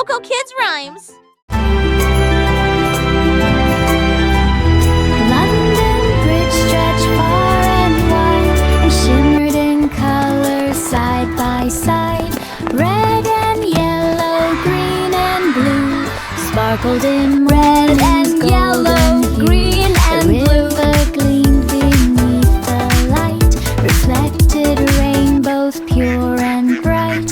Coco Kids Rhymes. London Bridge stretched far and wide and shimmered in colors side by side. Red and yellow, green and blue, sparkled in red and yellow, green and blue. The river gleamed beneath the light, reflected rainbows pure and bright.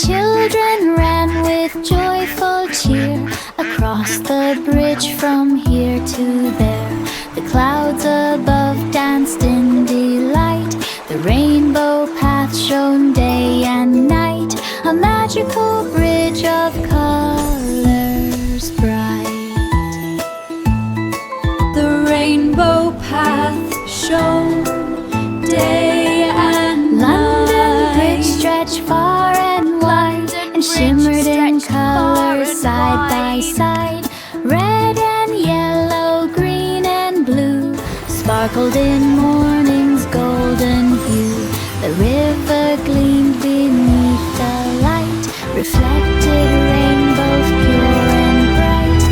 Children ran with joyful cheer across the bridge from here to there. The clouds above danced in delight. The rainbow path shone day and night, a magical bridge of colors bright. The rainbow path shone day and night. London Bridge stretched far and wide and shimmered in colors side by side. Red and yellow, green and blue, sparkled in morning's golden hue. The river gleamed beneath the light, reflected rainbows pure and bright.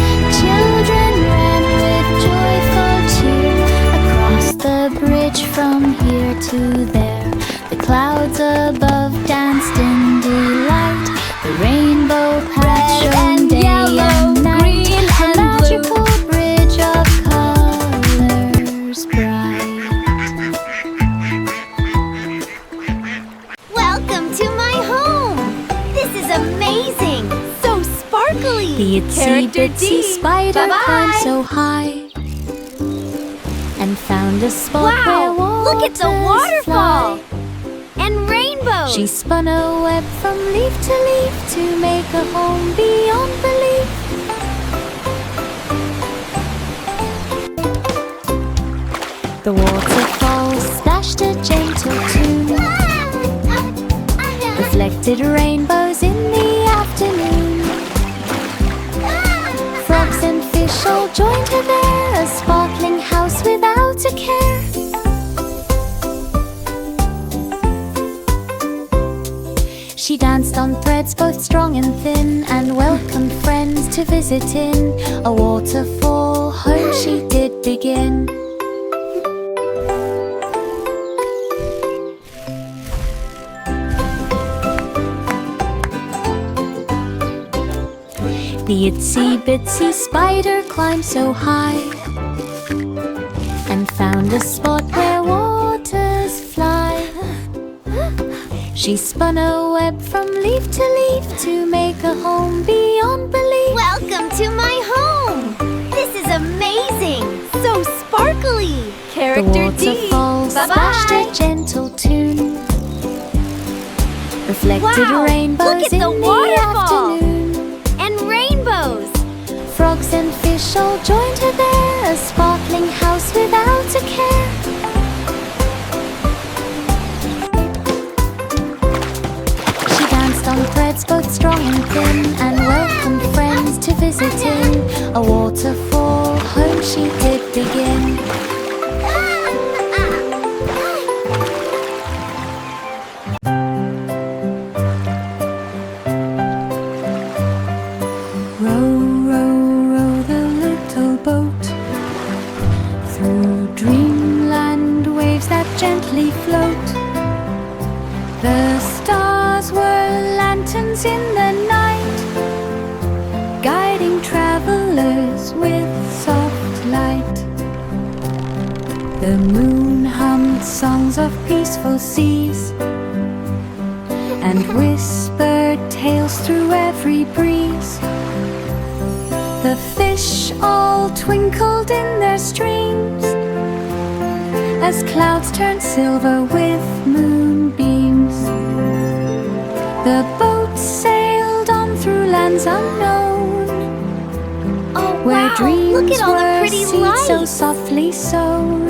Children ran with joyful cheer across the bridge from here to there. The clouds above danced in delight. The rainbow path shone day and night, a magical bridge of colors bright. Welcome to my home. This is amazing. So sparkly. The itsy Character bitsy D. spider Bye-bye. climbed so high and found a spot where Wow, look at the waters waterfall. fly. And rainbows. She spun a web from leaf to leaf to make a home beyond belief. The waterfall splashed a gentle tune, reflected rainbows in the afternoon. Frogs and fish all joined her there, a sparkling house without a care. She danced on threads both strong and thin, and welcomed friends to visit in a waterfall home she did begin. The itsy bitsy spider climbed so high and found a spot where waters fly. She spun a web from leaf to leaf to make a home beyond belief. Welcome to my home. This is amazing. So sparkly. The Character D. waterfall splashed a gentle tune, reflected Wow, rainbows look at in the the waterfall. afternoon. And rainbows. Frogs and fish all joined her there, a sparkling house without a care. She danced on threads both strong and thin, and welcomed friends to visit in a waterfall home she did begin. Row, row, row the little boat through dreamland waves that gently float. The stars were lanterns in the night, guiding travelers with soft light. The moon hummed songs of peaceful seas and whispered tales through every breeze. The fish all twinkled in their streams as clouds turned silver with moonbeams. The boat sailed on through lands unknown, Oh, where wow. dreams Look at all the were pretty seeds so lights. softly sown.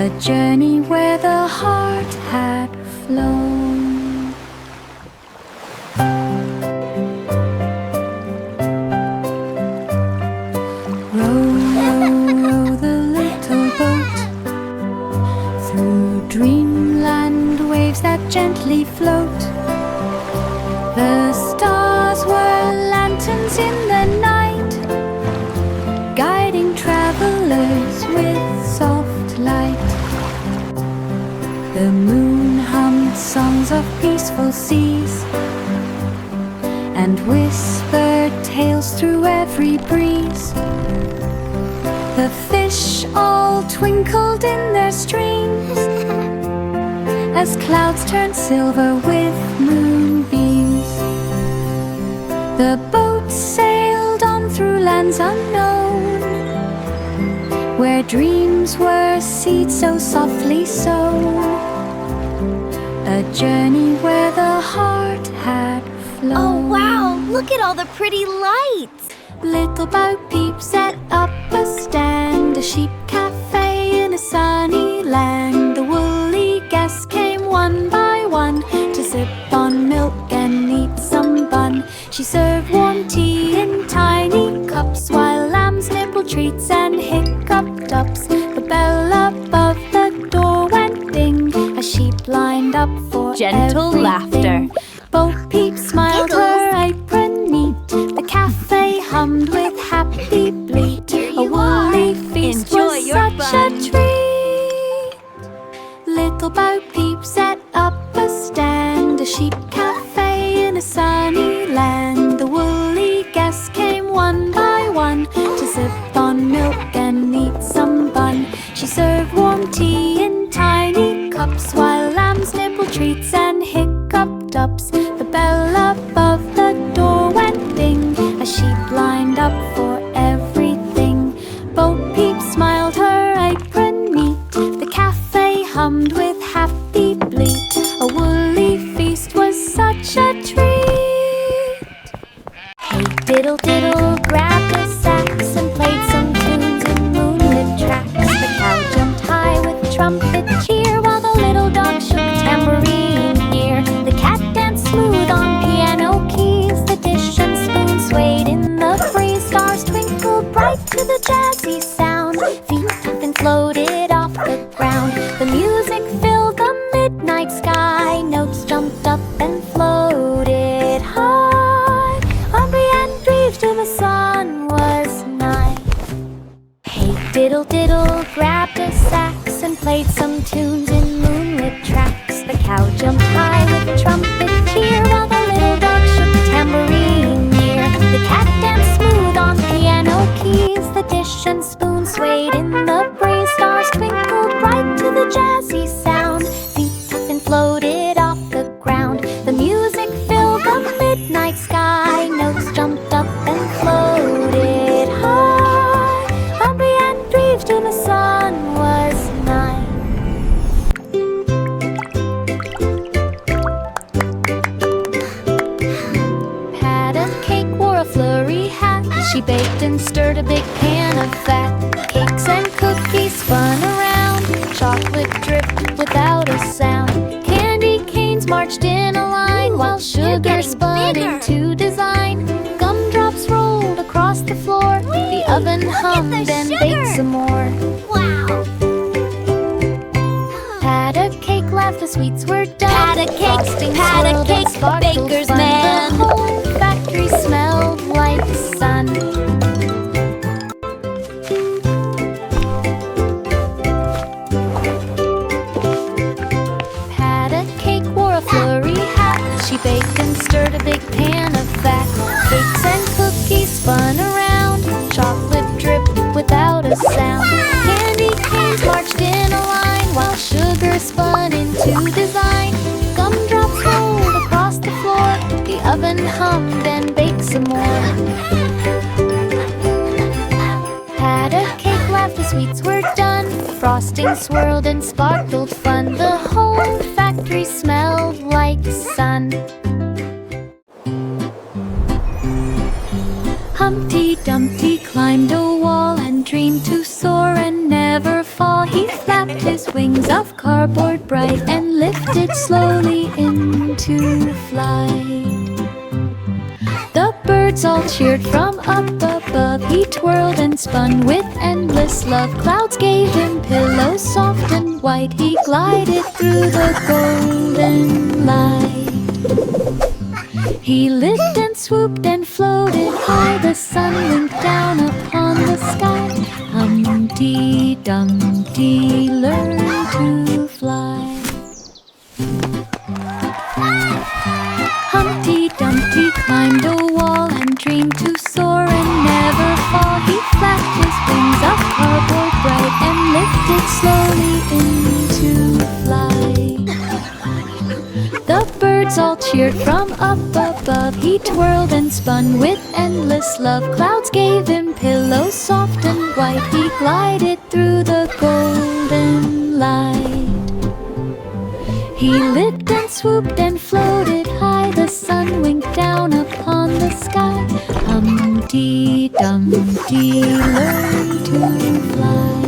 A journey where the heart had flown. Row, row, row the little boat through dreamland waves that gently float. The stars were lanterns in the night, guiding travelers with soft light. The moon hummed songs of peaceful seas and whispered tales through every breeze. The fish all twinkled in their streams as clouds turned silver with moonbeams. The boats sailed on through lands unknown, where dreams were seeds so softly sown. A journey where the heart had flown. Oh, wow! Look at all the pretty lights! Little Bo Peep set up a stand, a sheep cafe in a sunny land. The woolly guests came one by one to sip on milk and eat some bun. She served warm tea in tiny cups while lambs nibbled treats and hiccuped ups. The bell above the door went ding as sheep lined up for Gentle everything. laughter. Bo Peep smiled, her apron neat. The cafe hummed with happy bleat. A woolly feast Enjoy was your such bun. a treat. Little Bo Peep set up a stand, a sheep cafe in a sunny land. The woolly guests came one by one to sip on milk and eat some bun. She served warm tea in tiny cups while lambs nibbled treats and hiccuped ups. The bell above the door went ding as sheep lined up for everything. Bo Peep smiled, her apron neat. The cafe hummed with happy bleat. A woolly feast was such a treat. Hey diddle diddle grabbed a sax and played some tunes in moonlit tracks. The cow jumped high with trumpet cheer while the little dog shook tambourine ear. The cat danced smooth on piano keys. The dish and spoon swayed in the breeze. Stars twinkled bright to the jazzy sound. Feet then floated off the ground. The music filled the midnight sky. Notes jumped up and floated high. Hungry and grieved till the sun was nigh. Hey diddle diddle grabbed a sax and played some tunes in moonlit tracks. The cow jumped high with trumpet cheer while the little dog shook tambourine ear. The cat danced smooth on piano keys. The dish and spoon swayed in the breeze. Stars twinkled bright to the jazzy sound. Feet then floated off the ground. The music filled the midnight sky. Notes jumped up and floated high. Hungry and grieved till the sun was nigh. Pat a cake wore a flurry hat. She baked and stirred a big pan of fat. Cakes and cookies spun around. Chocolate dripped without a sound. Candy canes marched in a line while sugar getting spun bigger. into design. Gumdrops rolled across the floor. The oven hummed and sugar. baked some more. Wow! Pat a cake laughed, the sweets were done. Pat a cake, Frosting pat a swirled and cake, sparkled baker's fun. man. The whole factory smelled like sun. Pat a cake wore a flurry hat. She baked and stirred a big pan of fat. Cakes and cookies spun around. Chocolate dripped without a sound. Candy canes marched in a line while sugar spun into design. Gumdrops rolled across the floor. The oven hummed and baked some more. Pat a cake laughed, the sweets were done. Frosting swirled and sparkled fun. The whole factory smelled like sun. Humpty Dumpty climbed a wall and dreamed to soar and never fall. He flapped his wings of cardboard bright and lifted slowly into flight. The birds all cheered from up above. He twirled and spun with endless love. Clouds gave him pillows soft and white. He glided through the golden light. He lived and swooped and floated high. The sun winked down upon the sky. Humpty Dumpty learned to fly. Humpty Dumpty climbed a wall and dreamed to soar and never fall. He flapped his wings of cardboard bright and lifted slowly into flight. The birds all cheered from up above. He twirled and spun with endless love. Clouds gave him pillows soft and white. He glided through the golden light. He lived and swooped and floated high. The sun winked down upon the sky. Humpty Dumpty learned to fly.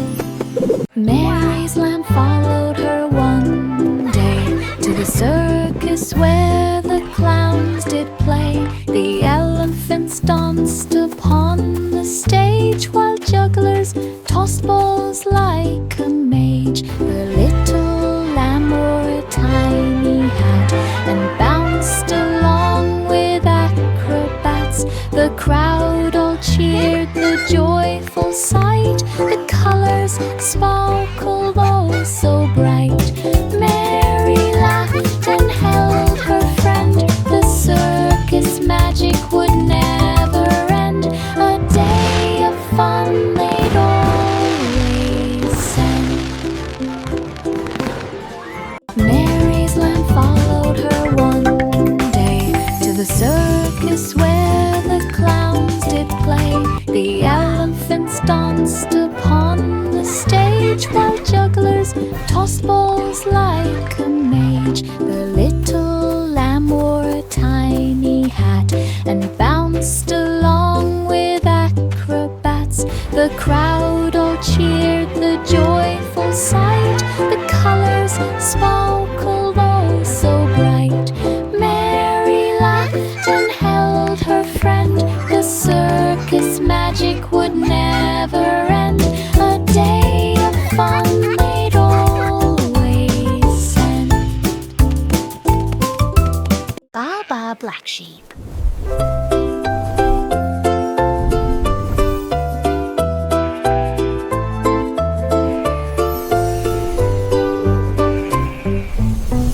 Mary's lamb followed her one day to the circus where the clowns did play. The elephants danced upon the stage while jugglers tossed balls like a mage. The little lamb wore a tiny hat and bounced along with acrobats. The crowd all cheered the joyful sight. The colors sparkled oh so bright. Mary laughed and held her friend. The circus magic would never end. A day of fun they'd always send. Mary's lamb followed her one day to the circus where the clowns did play. The elephants danced upon the stage while jugglers tossed balls like a mage. The little lamb wore a tiny hat and bounced along with acrobats. The crowd all cheered the joyful sight. The colors sparkled oh so bright. Mary laughed and held her friend. The circus magic would never end. A day of fun they'd always send. Baba Black Sheep.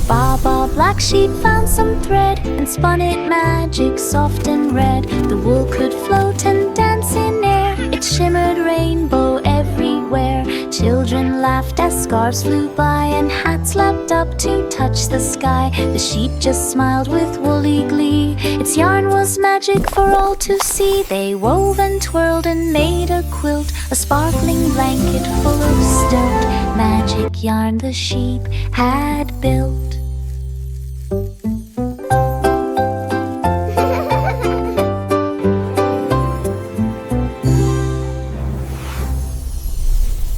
Baba Black Sheep found some thread and spun it magic soft and red. The wool could float and dance in air. It shimmered rainbow everywhere. Children laughed as scarves flew by and hats lapped up to touch the sky. The sheep just smiled with woolly glee. Its yarn was magic for all to see. They wove and twirled and made a quilt, a sparkling blanket full of stilt. Magic yarn the sheep had built.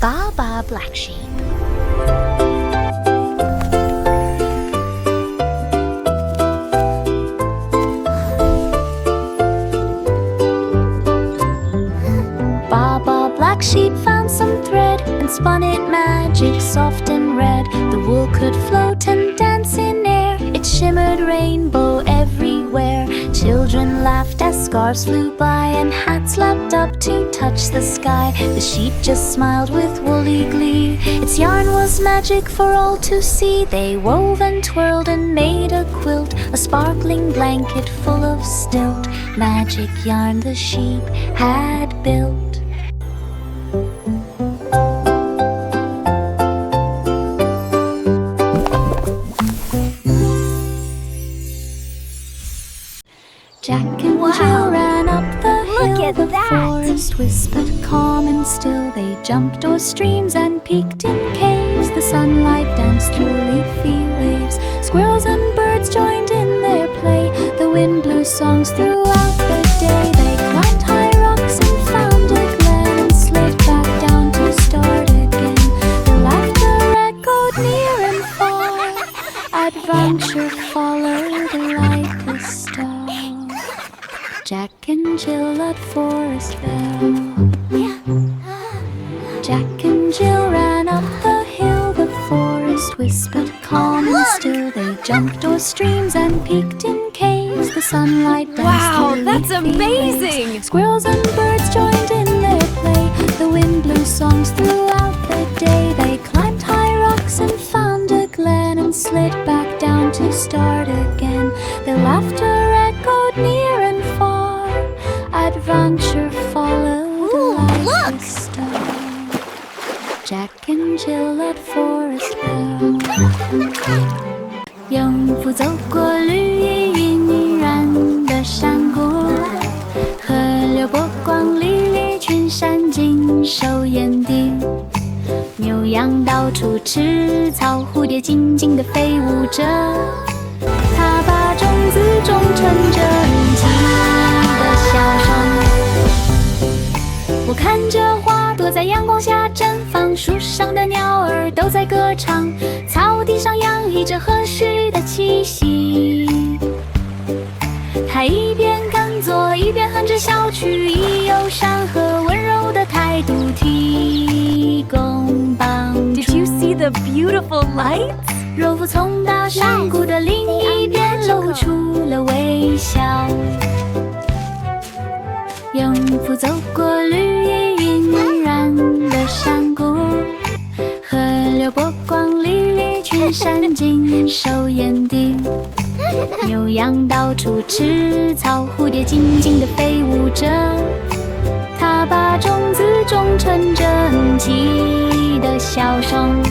Baba Black Sheep. Baba Black Sheep found some thread and spun it magic soft and red. The wool could float and dance in air. It shimmered rainbow everywhere. Children laughed as scarves flew by and hats lapped up to touch the sky. The sheep just smiled with woolly glee. Its yarn was magic for all to see. They wove and twirled and made a quilt, a sparkling blanket full of stilt. Magic yarn the sheep had built. Jack and Jill ran up the hill. at The that. forest whispered calm and still. They jumped o'er streams and peeked in caves. The sunlight danced through leafy waves. Squirrels and birds joined in their play. The wind blew songs throughout the day. They climbed high rocks and found a glen and slid back down to start again. The laughter echoed near and far. Adventure followed like a star. Jack and Jill at Forest Fair. Jack and Jill ran up the hill. The forest whispered calm and still. They jumped o'er streams and peeked in caves. the sunlight danced Wow, through that's leafy amazing! lanes. Squirrels and birds joined in their play. The wind blew songs throughout the day. They climbed high rocks and found a glen and slid back down to start again. Their laughter echoed near and far. Adventure followed like look! a star. Jack and Jill at Forest Bell. 영父走过绿意晕染的山谷，河流波光粼粼，群山尽收眼底。牛羊到处吃草，蝴蝶静静地飞舞着。它把种子种成整齐的小树。我看着花朵在阳光下绽放，树上的鸟儿都在歌唱，草地上洋溢着合适的气息。它一边耕作，一边哼着小曲，以友善和温柔的态度提供帮助。 Did you see the beautiful lights? 若父从大山谷的另一边露出了微笑。永父走过绿意晕染的山谷，河流波光粼粼，群山尽收眼底。牛羊到处吃草，蝴蝶静静地飞舞着。它把种子种成整齐的小松。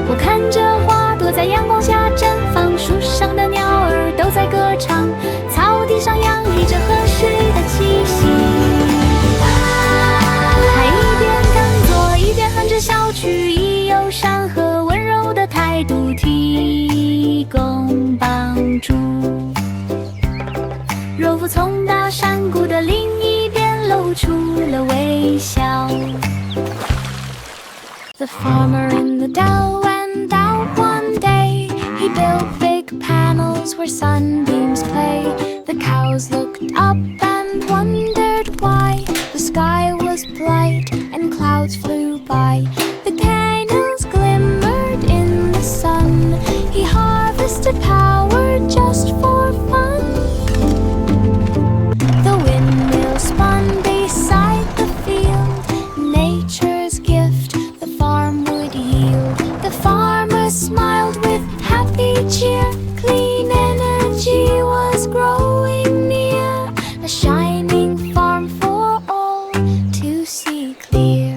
我看着花朵在阳光下绽放，树上的鸟儿都在歌唱，草地上洋溢着合适的气息。它一边耕作，一边哼着小曲，以友善和温柔的态度提供帮助。若父从大山谷的另一边露出了微笑。The farmer in the dell went out one day. He built big panels where sunbeams play. The cows looked up and wondered why the sky was bright and clouds flew by. The candles glimmered in the sun. He harvested power just for fun. The windmill spun beside the field, nature's gift the farm would yield. The farmer smiled with happy cheer. Clean energy was growing near, a shining farm for all to see clear.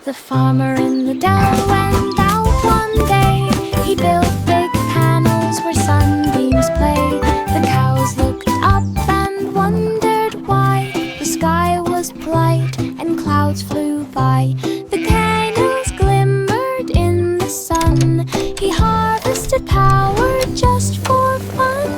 The farmer in the dell went out one day. He built big panels where sunbeams play. The cows looked up and wondered why the sky was bright and clouds flew by. The candles glimmered in the sun. He harvested power just for fun.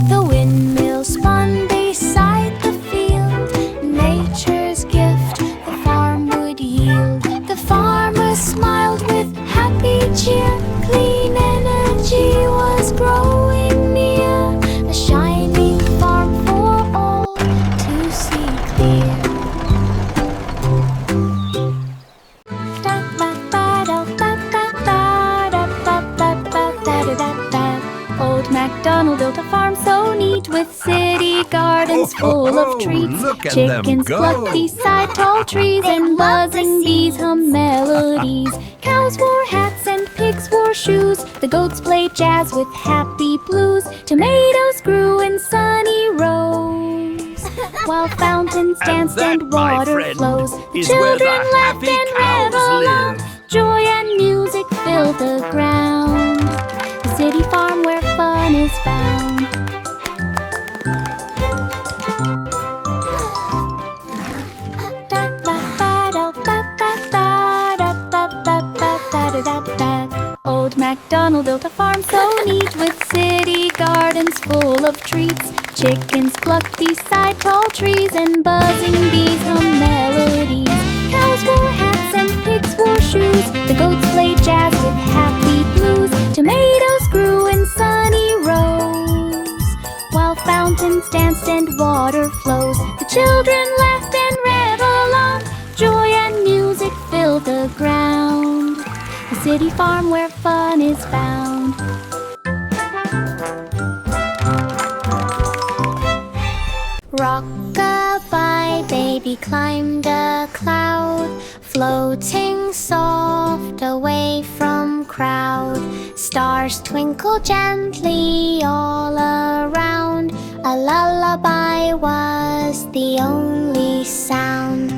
The windmill spun beside the field, nature's gift the farm would yield. The farmer smiled with happy cheer. Clean energy was growing near, a shining farm for all to see clear. Old MacDonald built a farm so neat, with city gardens full of treats. Look at them Chickens go. clucked beside tall trees, and buzzing bees hum melodies. Cows wore hats and pigs wore shoes. The goats played jazz with happy blues. Tomatoes grew in sunny rows, while fountains danced that, and my water friend, flows. The is where the children laughed happy and cows reveled. live. Joy and music filled the ground. The city farm where fun is found. Old MacDonald built a farm so neat, with city gardens full of treats. Chickens clucked beside tall trees, and buzzing bees hum melodies. Cows wore hats and pigs wore shoes. The goats played jazz with happy blues. Tomatoes grew in sunny rows, while fountains danced and water flows. The children laughed and reveled on. Joy and music filled the ground. The city farm where fun is found. Rock-a-bye baby climbed a cloud, floating soft away from crowd. Stars twinkle gently all around. A lullaby was the only sound.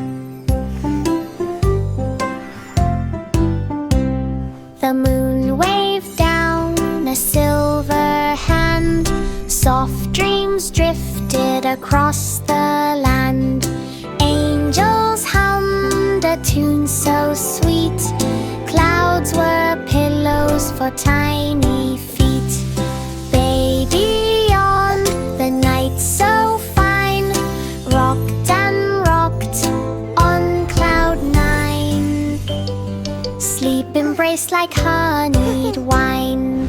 The moon waved down a silver hand. Soft dreams drifted across the land. Angels hummed a tune so sweet. Clouds were pillows for tiny feet. Baby yawned, the night so fine, rocked and rocked on cloud nine. Sleep embraced like honeyed wine.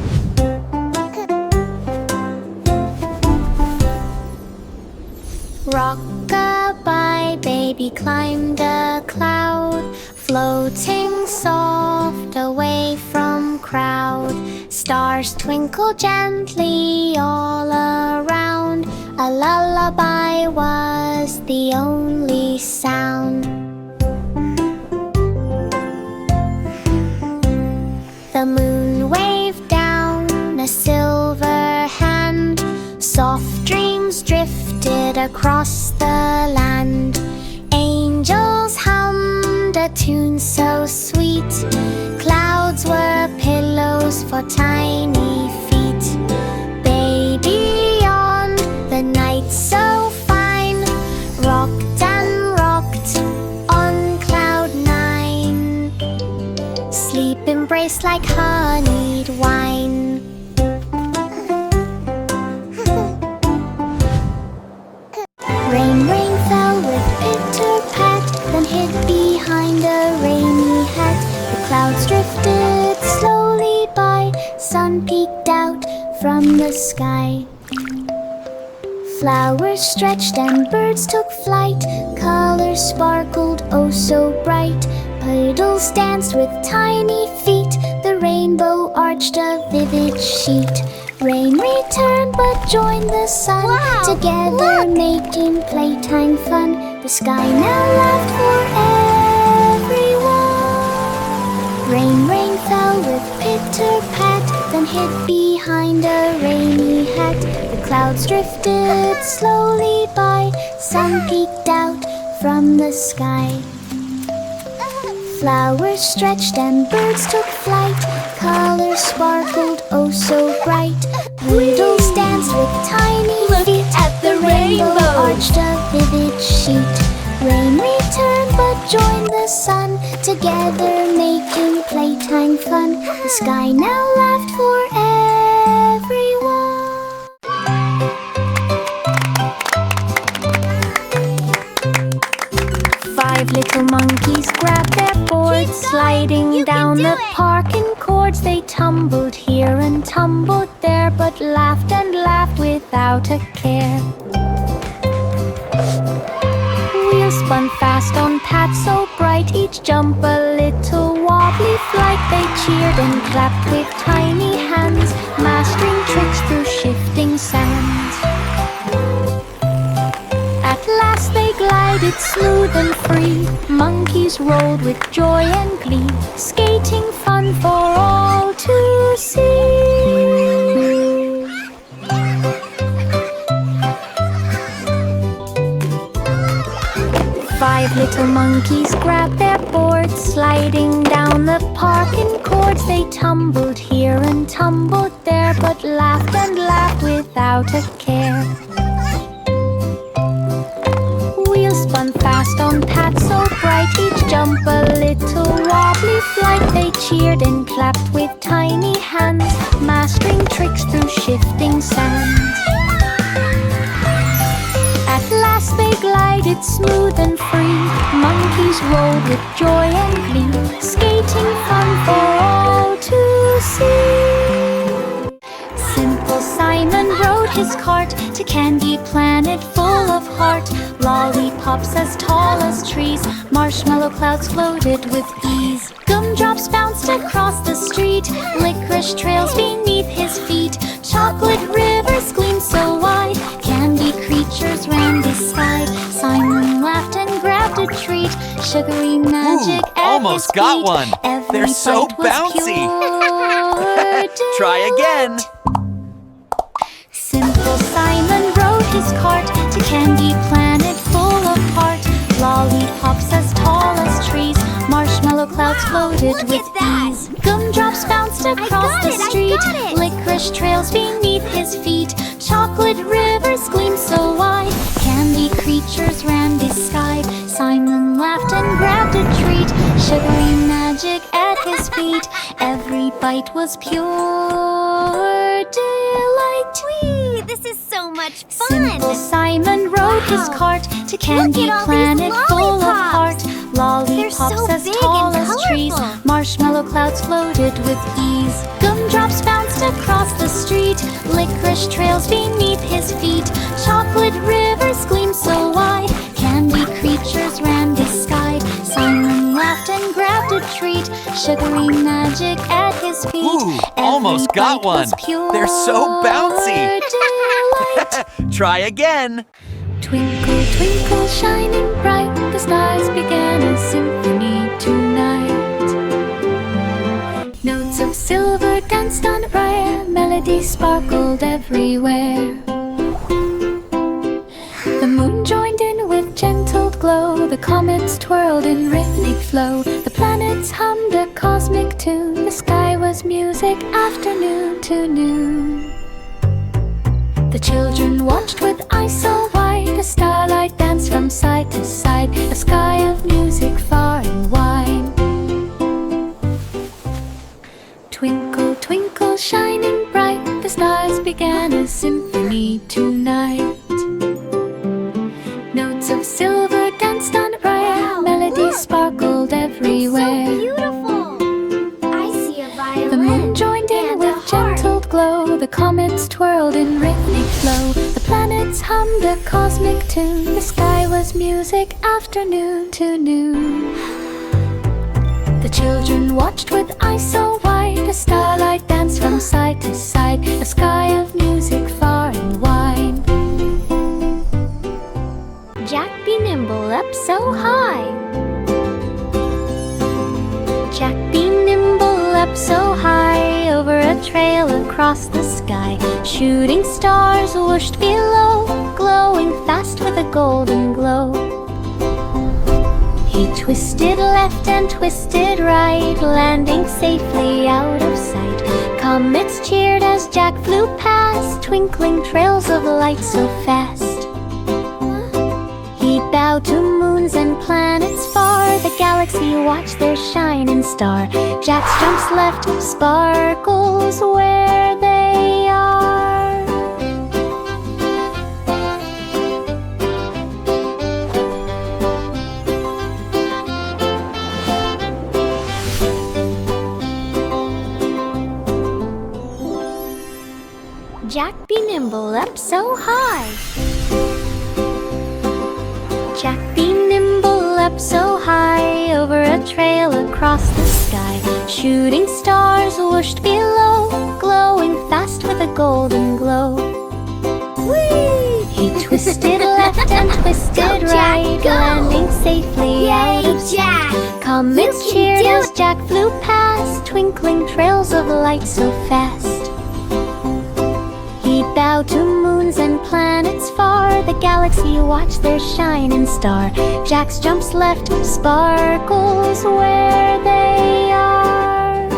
Rock-a-bye baby climbed a cloud, floating soft away from crowd. Stars twinkle gently all around. A lullaby was the only sound. The moon waved down a silver hand. Soft dreams drifted across the land. Angels hummed a tune so sweet. Clouds were pillows for tiny feet. Baby yawned, the night so fine, rocked and rocked on cloud nine. Sleep embraced like honeyed wine. Rain, rain fell with pitter-pat, then hid behind a rainy hat. The clouds drifted slowly by, sun peeked out from the sky. Flowers stretched and birds took flight, colors sparkled oh so bright. Puddles danced with tiny feet, the rainbow arched a vivid sheet. Rain returned but joined the sun. Wow, together look! making playtime fun. The sky now laughed for everyone. Rain, rain fell with pitter-pat, then hid behind a rainy hat. The clouds drifted slowly by, sun peeked out from the sky. Flowers stretched and birds took flight, colors sparkled oh so bright. Puddles danced with tiny feet, at the rainbow. arched a vivid sheet. Rain returned but joined the sun, together making playtime fun. The sky now laughed for everyone. 5 little monkeys grabbed their boards, sliding You can down do the it. park in cords. They tumbled here and tumbled there, but laughed and laughed without a care. Wheels spun fast on paths so bright, each jump a little wobbly flight. They cheered and clapped with tiny hands, mastering tricks through shifting sands. At last they glided smooth and free. Monkeys rolled with joy and glee, skating fun for all to see. 5 little monkeys grabbed their boards, sliding down the park in cords. They tumbled here and tumbled there, but laughed and laughed without a care. Wheels spun fast on paths so bright, each jump a little wobbly flight. They cheered and clapped with tiny hands, mastering tricks through shifting sands. At last they glided smooth and free. Monkeys rolled with joy and glee, skating fun for all to see. Simple Simon rode his cart to Candy Planet full of heart. Lollipops as tall as trees, marshmallow clouds floated with ease. Gumdrops bounced across the street. Licorice trails beneath his feet. Chocolate rivers gleam so wide. Candy creatures ran beside. Simon laughed and grabbed a treat. Sugary magic at almost his got feet. one. Every They're so bite was bouncy. pure Try again. Simple Simon rode his cart to Candy Planet full of heart. Lollipops as tall as trees. Marshmallow clouds floated look with at that. ease. Gumdrops bounced across the street. Licorice trails beneath his feet. Chocolate rivers gleamed so wide. Candy creatures ran beside. Simon laughed and grabbed a treat. Sugary magic at his feet. Every bite was pure delight. Whee! This is so much fun! Simple Simon rode his cart to Candy Look at all Planet these full of heart. lollipops. Lollipops so as big tall and as trees. colorful. Marshmallow clouds floated with ease. Gumdrops bounced across the street. Licorice trails beneath his feet. Chocolate rivers gleamed so wide. Candy creatures ran beside. Simon laughed and grabbed a treat. Sugary magic at his feet. Ooh, almost Every got bite was one. pure They're so bouncy. delight. Try again. Twinkle, twinkle, shining bright, the stars began a symphony tonight. Notes of silver danced on fire, melody sparkled everywhere. The moon joined in with gentle glow, the comets twirled in rhythmic flow, the planets hummed a cosmic tune, the sky was music afternoon to noon. The children watched with eyes so wide, the starlight danced from side to side, a sky of music far and wide. Twinkle, twinkle, shining bright, the stars began a symphony tonight. Notes of silver danced on fire, melody look. sparkled It's everywhere. so beautiful! I see a violin. The moon joined in and a with gentle glow, the comets twirled in rhythmic flow, the planets hummed a cosmic tune, the sky was music afternoon to noon. The children watched with eyes so wide, the starlight danced from side to side, a sky of music far and wide. Jack be nimble up so high. Jack be nimble up so high, over a trail across the sky. Shooting stars whooshed below, glowing fast with a golden glow. He twisted left and twisted right, landing safely out of sight. Comets cheered as Jack flew past, twinkling trails of light so fast. He bowed to moons and planets far, the galaxy watched their shining star. Jack's jumps left sparkles where they are. Jack be nimble up so high. Jack be nimble up so high, over a trail across the sky. Shooting stars whooshed below, glowing fast with a golden glow. Whee! He twisted left and twisted Go, Jack, right, go! landing safely out Yay, of sight. Jack! Comets You can cheered do as it! Jack flew past, twinkling trails of light so fast. He bowed to moons and planets far, the galaxy watched their shining star. Jack's jumps left sparkles where they are.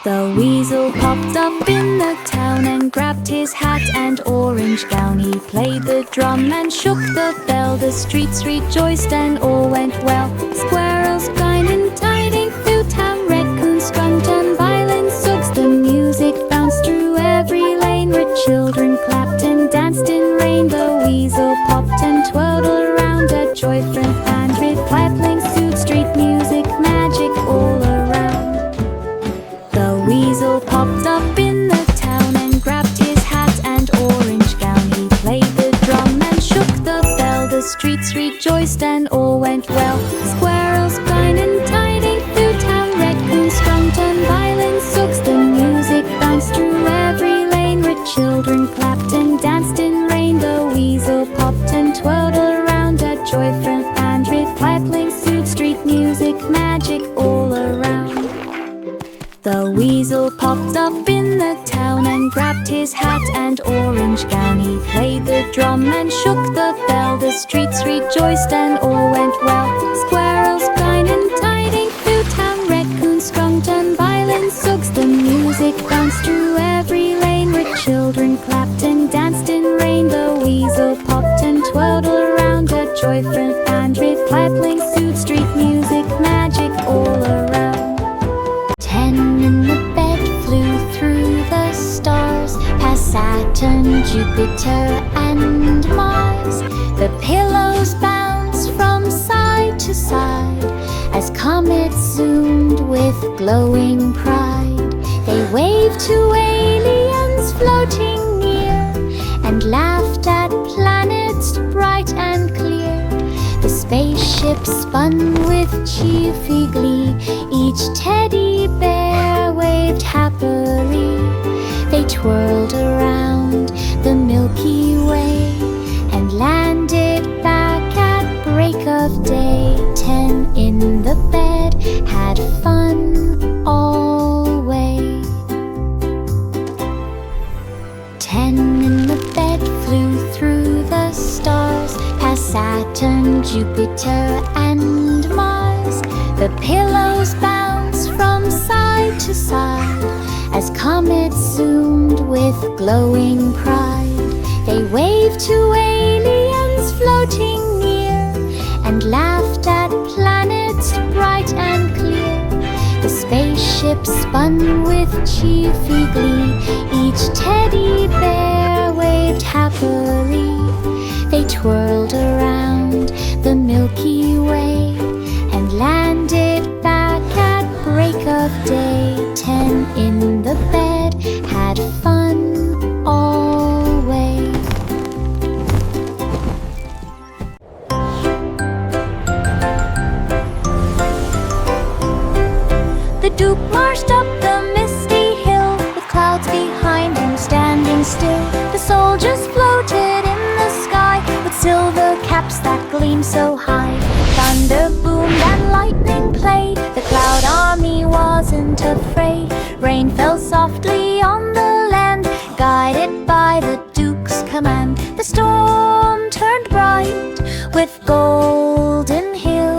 The weasel popped up in the town and grabbed his hat and orange gown. He played the drum and shook the bell. The streets rejoiced and all went well. Squirrels dined and tiding through town. Raccoons strummed and violins sogs. The music bounced through every lane where children clapped and danced in rain. The weasel popped and twirled around a joy-filled band with pipling suit. Street music, magic all around. The weasel weasel popped up in the town and grabbed his hat and orange gown. He played the drum and shook the bell. The streets rejoiced and all went well. Squirrels fine and tidy through town. Raccoons strummed on violins. Sooks the music bounced through every lane. Rich children clapped and danced in rain. The weasel popped and twirled around. A joy from and rippling suit. Street music, magic all around. The weasel popped up in the town and grabbed his hat and orange gown. He played the drum and shook the bell. The streets rejoiced and all went well. Squirrels fine and tidy through town. Raccoons strummed on violins. Sooks the music bounced through every lane. Rich children clapped and danced in rain. The weasel popped and twirled around. A joy from and rippling suit. Street music, magic all around. 10 in the bed flew through the stars, past Saturn, Jupiter and Mars. The pillows bounced from side to side as comets zoomed with glowing pride. They waved to aliens floating near and laughed at planets bright and clear. The spaceship spun with cheerful glee. Each teddy bear waved happily. They twirled around the Milky Way and landed back at break of day. 10 in the bed had fun always. 10 in the bed flew through the stars, past Saturn, Jupiter and Mars. The pillows bounced from side to side as comets zoomed with glowing pride. They waved to aliens floating near and laughed at planets bright and clear. The spaceship spun with cheerful glee. Each teddy bear waved happily. They twirled around the Milky Way and landed back at break of day. 10 in the bed had fun always. The Duke marched up the misty hill with clouds behind him standing still. The soldiers floated in the sky with silver caps that gleamed so high. Thunder boomed and lightning played. The cloud army wasn't afraid. Rain fell softly on the land, guided by the Duke's command. The storm turned bright with golden hill.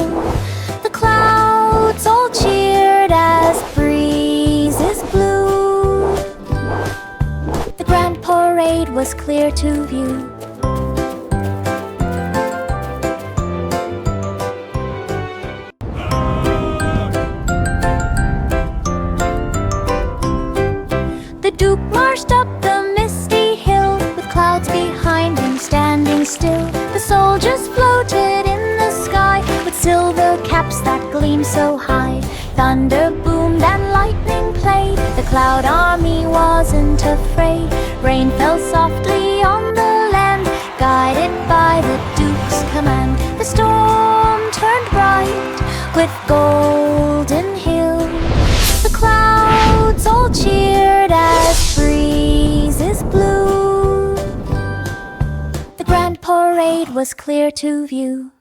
The clouds all cheered as breezes blew. The grand parade was clear to view. The Duke marched up the misty hill with clouds behind him standing still. The soldiers floated in the sky with silver caps that gleamed so high. Thunder boomed and lightning played. The cloud army wasn't afraid. Rain fell softly on the land, guided by the Duke's command. The storm turned bright with golden hill. The clouds all cheered as breezes blew. The grand parade was clear to view.